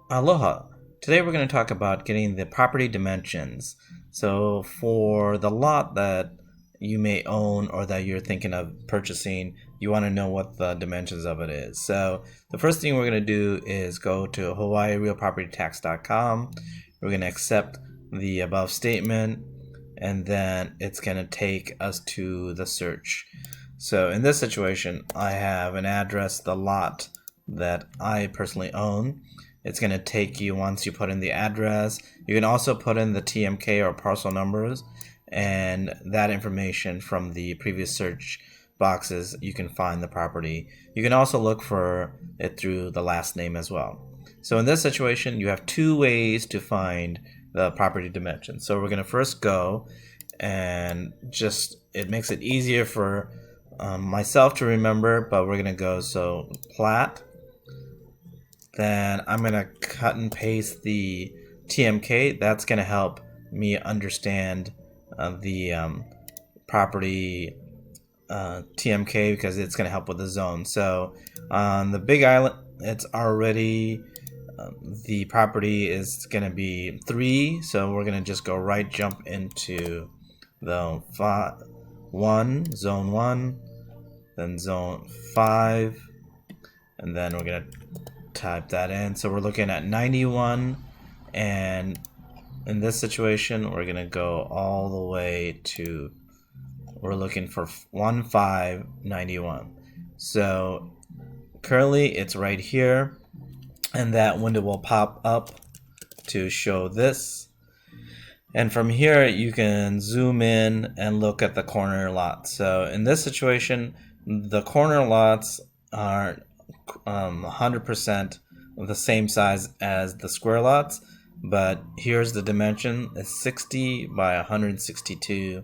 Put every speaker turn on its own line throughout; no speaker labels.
Aloha! Today we're going to talk about getting the property dimensions. So for the lot that you may own or that you're thinking of purchasing, you want to know what the dimensions of it is. So the first thing we're going to do is go to hawaiirealpropertytax.com. We're going to accept the above statement, and then it's going to take us to the search. So in this situation, I have an address, the lot that I personally own. It's going to take you, once you put in the address, you can also put in the TMK or parcel numbers, and that information from the previous search boxes, you can find the property. You can also look for it through the last name as well. So in this situation, you have two ways to find the property dimensions. So we're going to first go, and it makes it easier for myself to remember, but we're going to go, so plat. Then I'm going to cut and paste the TMK. That's going to help me understand the property TMK, because it's going to help with the zone. So on the Big Island, it's already, the property is going to be 3. So we're going to just go right, jump into the zone 1, then zone 5, and then we're going to type that in. So we're looking at 91, and in this situation we're gonna go all the way to, we're looking for 1591. So currently it's right here, and that window will pop up to show this, and from here you can zoom in and look at the corner lots. So in this situation, the corner lots are 100% the same size as the square lots, but here's the dimension. It's 60 by 162,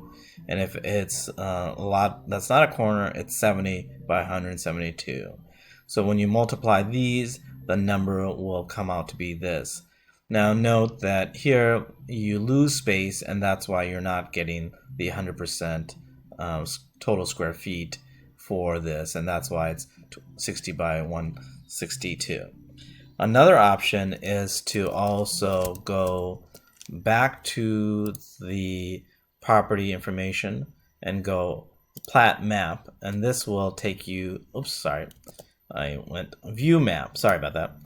and if it's a lot that's not a corner, it's 70 by 172. So when you multiply these, the number will come out to be this. Now note that here you lose space, and that's why you're not getting the 100% total square feet for this, and that's why it's 60 by 162. Another option is to also go back to the property information and go plat map, and this will take you, I went view map, sorry about that,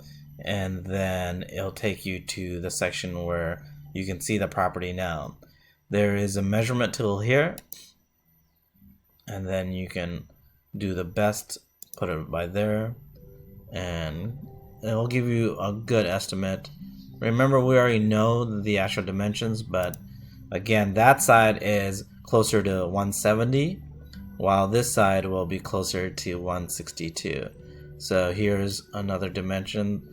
and then it'll take you to the section where you can see the property now. There is a measurement tool here, and then you can do the best, put it by there, and it will give you a good estimate. Remember, we already know the actual dimensions, but again, that side is closer to 170, while this side will be closer to 162. So here's another dimension.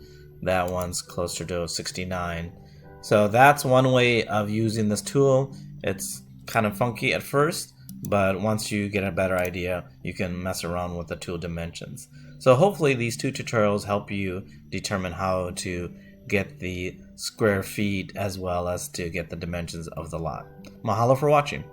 That one's closer to 69. So that's one way of using this tool. It's kind of funky at first, but once you get a better idea, you can mess around with the tool dimensions. So hopefully these 2 tutorials help you determine how to get the square feet as well as to get the dimensions of the lot. Mahalo for watching.